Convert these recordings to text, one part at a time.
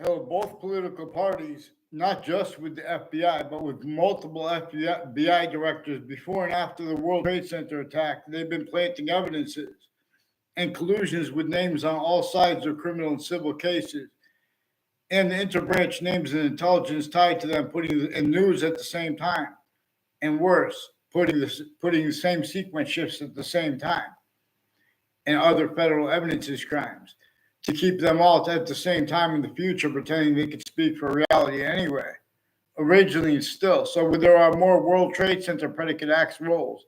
held both political parties, not just with the FBI, but with multiple FBI directors before and after the World Trade Center attack. They've been planting evidences and collusions with names on all sides of criminal and civil cases, and the interbranch names and intelligence tied to them, putting in news at the same time, and worse, putting the same sequence shifts at the same time, and other federal evidences crimes to keep them all at the same time in the future, pretending they could speak for reality anyway. Originally and still, so there are more World Trade Center predicate acts roles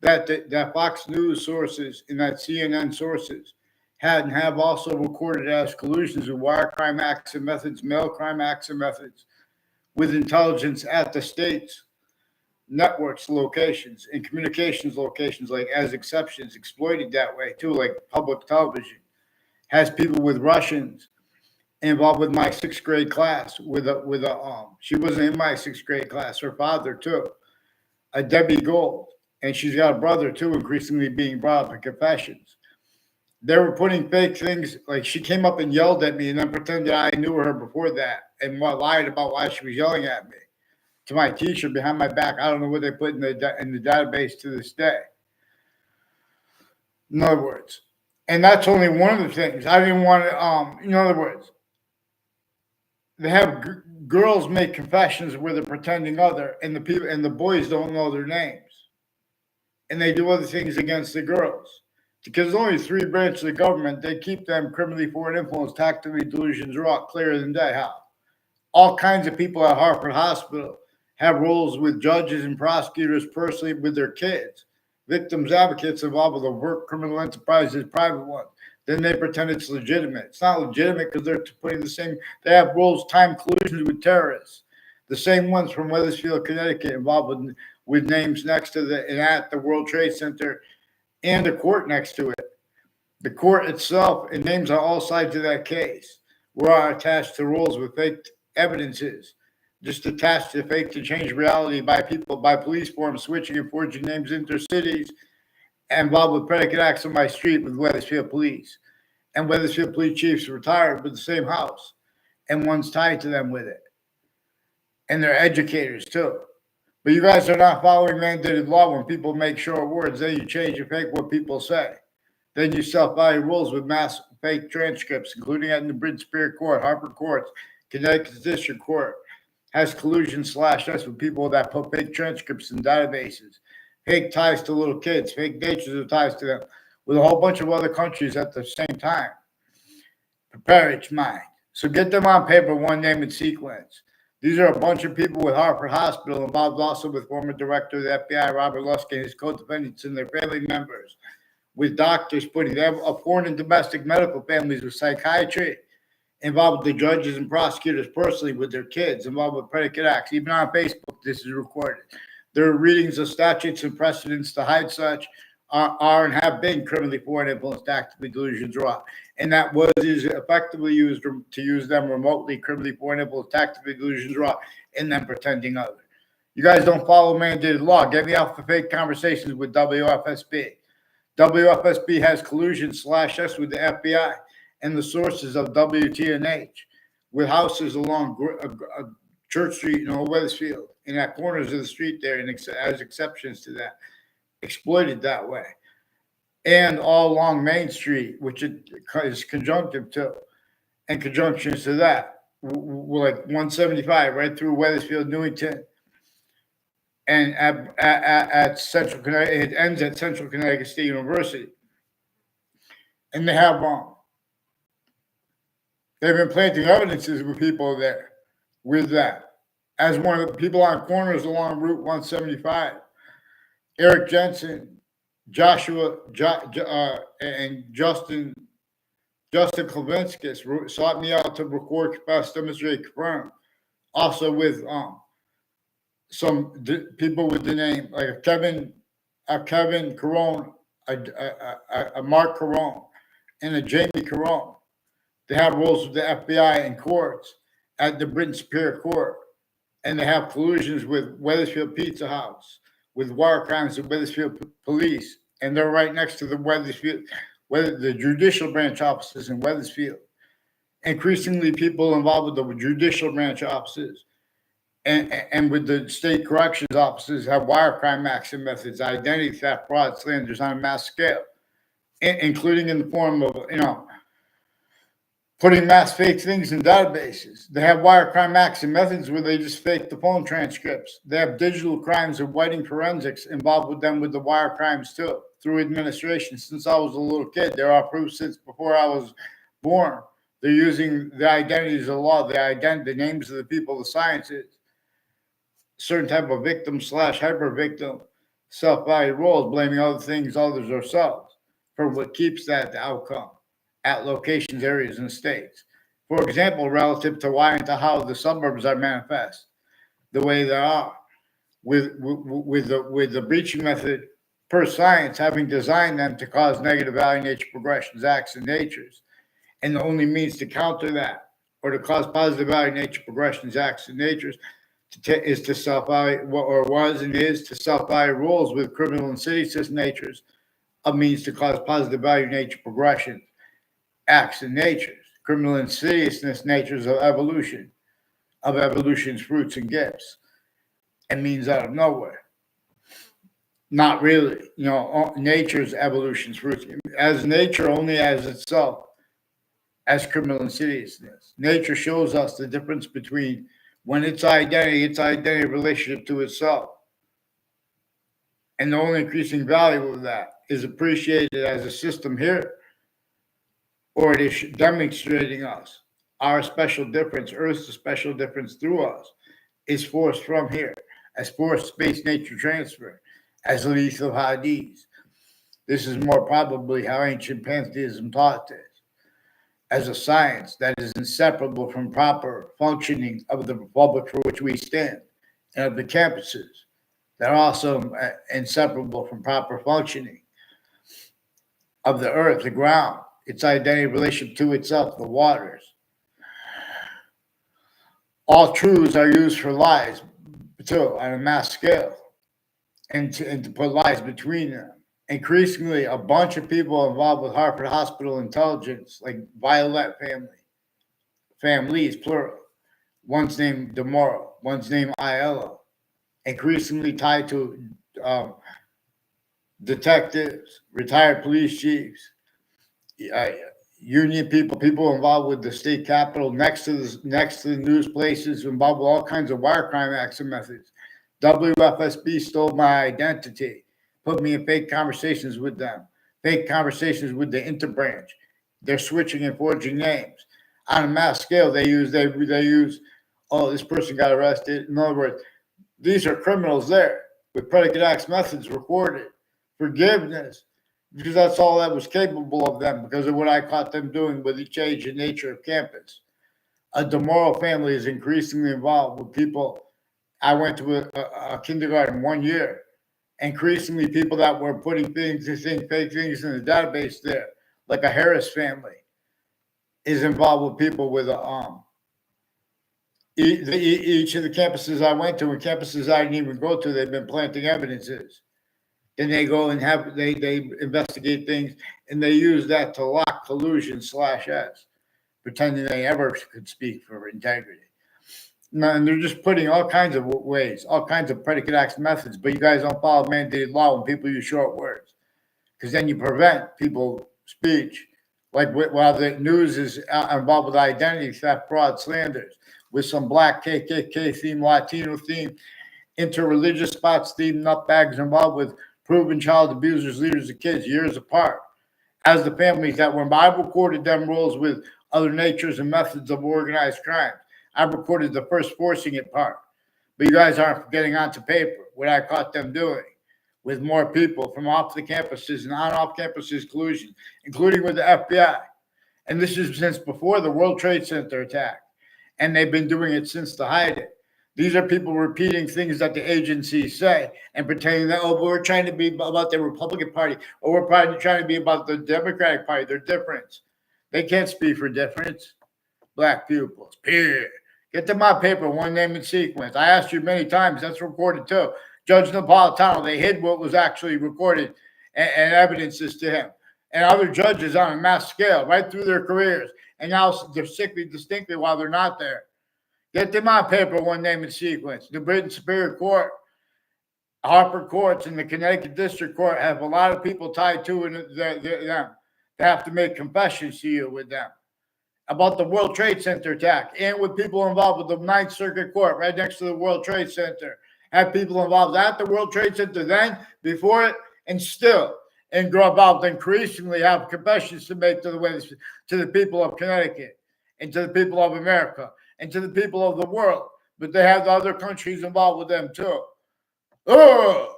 that Fox News sources and that CNN sources had and have also recorded as collusions with wire crime acts and methods, mail crime acts and methods, with intelligence at the states, networks, locations, and communications locations, like as exceptions, exploited that way too, like public television has people with Russians involved with my sixth grade class. She wasn't in my sixth grade class. Her father too, a Debbie Gold, and she's got a brother too, increasingly being brought up in confessions. They were putting fake things, like she came up and yelled at me and then pretended I knew her before that and lied about why she was yelling at me to my teacher behind my back. I don't know what they put in the database to this day. In other words, and that's only one of the things. I didn't want to, in other words, they have girls make confessions where they're pretending other, and the people and the boys don't know their names, and they do other things against the girls because there's only three branches of the government. They keep them criminally foreign influence, tactically delusions, raw, clearer than day. How all kinds of people at Harvard Hospital have roles with judges and prosecutors personally with their kids. Victims advocates involved with overt criminal enterprises, private ones. Then they pretend it's legitimate. It's not legitimate because they're putting the same. They have roles, time collusions with terrorists. The same ones from Wethersfield, Connecticut, involved with names next to and at the World Trade Center, and the court next to it. The court itself and names on all sides of that case were attached to roles with fake evidences, just attached to fake to change reality by police forms switching and forging names into cities, involved with predicate acts on my street with Wethersfield Police. And Wethersfield Police chiefs retired with the same house, and one's tied to them with it. And they're educators too. But you guys are not following mandated law when people make short words. Then you change and fake what people say. Then you self-value rules with mass fake transcripts, including at the Bryn Superior Court, Harvard Courts, Connecticut District Court, has collusion /us with people that put fake transcripts in databases, fake ties to little kids, fake natures of ties to them, with a whole bunch of other countries at the same time. Prepare its mind. So get them on paper, one name and sequence. These are a bunch of people with Harvard Hospital involved also with former director of the FBI, Robert Lusk, and his co-defendants and their family members, with doctors putting them foreign and domestic medical families with psychiatry, involved with the judges and prosecutors personally with their kids, involved with predicate acts. Even on Facebook, this is recorded. There are readings of statutes and precedents to hide such are and have been criminally foreign influence, tactically delusions raw. And that is effectively used to use them remotely, criminally foreign influence, tactically delusions raw, and then pretending other. You guys don't follow mandated law. Get me off the fake conversations with WFSB. WFSB has collusion /us with the FBI and the sources of WTNH with houses along Church Street in Old Wethersfield and at corners of the street there, and as exceptions to that, exploited that way. And all along Main Street, which is conjunctive to, and conjunctions to that, like 175 right through Wethersfield, Newington, and at Central Connecticut, it ends at Central Connecticut State University. And they have they've been planting evidences with people there with that. As one of the people on corners along Route 175, Eric Jensen, Joshua, and Justin Klavinskis sought me out to record, confess, demonstrate, confirm. Also with some people with the name like Kevin Carone, a Mark Carone, and a Jamie Carone. They have roles with the FBI and courts at the Bryn Superior Court, and they have collusions with Wethersfield Pizza House, with wire crimes with Wethersfield Police, and they're right next to the the judicial branch offices in Wethersfield. Increasingly, people involved with the judicial branch offices and with the state corrections offices have wire crime action methods, identity theft, fraud, slanders on a mass scale, including in the form of, putting mass fake things in databases. They have wire crime action methods where they just fake the phone transcripts. They have digital crimes and whiting forensics involved with them with the wire crimes too, through administration. Since I was a little kid, there are proofs since before I was born. They're using the identities of the law, the names of the people, the sciences, certain type of victim / hyper victim, self-value roles, blaming other things, others, or selves for what keeps that outcome at locations, areas, and states. For example, relative to why and to how the suburbs are manifest the way they are, with the breaching method per science having designed them to cause negative value nature progressions, acts, and natures, and the only means to counter that or to cause positive value nature progressions, acts, and natures is to self-value, or was and is to self-value rules with criminal insidious natures, a means to cause positive value nature progression, acts and natures, criminal insidiousness natures of evolution's fruits and gifts, and means out of nowhere. Not really, nature's evolution's fruits, as nature only as itself, as criminal insidiousness. Nature shows us the difference between when its identity relationship to itself, and the only increasing value of that is appreciated as a system here, or it is demonstrating us our special difference, Earth's special difference through us, is forced from here, as forced space nature transfer, as lethal Hadith. This is more probably how ancient pantheism taught this, as a science that is inseparable from proper functioning of the republic for which we stand, and of the campuses that are also inseparable from proper functioning of the earth, the ground, its identity relationship to itself, the waters. All truths are used for lies, too, on a mass scale, and to put lies between them. Increasingly, a bunch of people involved with Harvard Hospital intelligence, like Violet families, plural. One's named Demora, one's named Aiello, increasingly tied to detectives, retired police chiefs, union people involved with the state capitol, next to the news places, involved with all kinds of wire crime acts and methods. WFSB stole my identity, put me in fake conversations with them, fake conversations with the interbranch. They're switching and forging names on a mass scale. They use, oh, this person got arrested. In other words, these are criminals there with predicate acts methods recorded, forgiveness, because that's all that was capable of them because of what I caught them doing with each age and nature of campus. A Demoro family is increasingly involved with people. I went to a kindergarten 1 year. Increasingly, people that were putting fake things in the database there, like a Harris family, is involved with people with each of the campuses I went to and campuses I didn't even go to. They've been planting evidences. Then they go and they investigate things, and they use that to lock collusion /S, pretending they ever could speak for integrity. And they're just putting all kinds of ways, all kinds of predicate acts methods, but you guys don't follow mandated law when people use short words, because then you prevent people's speech. Like while the news is involved with identity theft, fraud, slanders, with some black KKK theme, Latino theme, interreligious spots theme, nutbags involved with proven child abusers, leaders of kids, years apart. As the families that were, I recorded them roles with other natures and methods of organized crime. I recorded the first forcing it part, but you guys aren't getting onto paper what I caught them doing with more people from off the campuses and off campuses collusion, including with the FBI. And this is since before the World Trade Center attack, and they've been doing it since the hide it. These are people repeating things that the agencies say and pretending that, oh, we're trying to be about the Republican Party, or we're probably trying to be about the Democratic Party. They're different. They can't speak for difference. Black pupils, period. Get to my paper, one name and sequence. I asked you many times. That's recorded too. Judge Napolitano, they hid what was actually recorded and evidences to him. and other judges on a mass scale right through their careers. And now they're sickly distinctly while they're not there. Get them on paper, one name and sequence. The Britain Superior Court, Harper Courts, and the Connecticut District Court have a lot of people tied to them. They have to make confessions to you with them about the World Trade Center attack, and with people involved with the Ninth Circuit Court right next to the World Trade Center. Have people involved at the World Trade Center then, before it, and still, and go about increasingly have confessions to make to the people of Connecticut, and to the people of America, and to the people of the world. But they have the other countries involved with them too. Oh!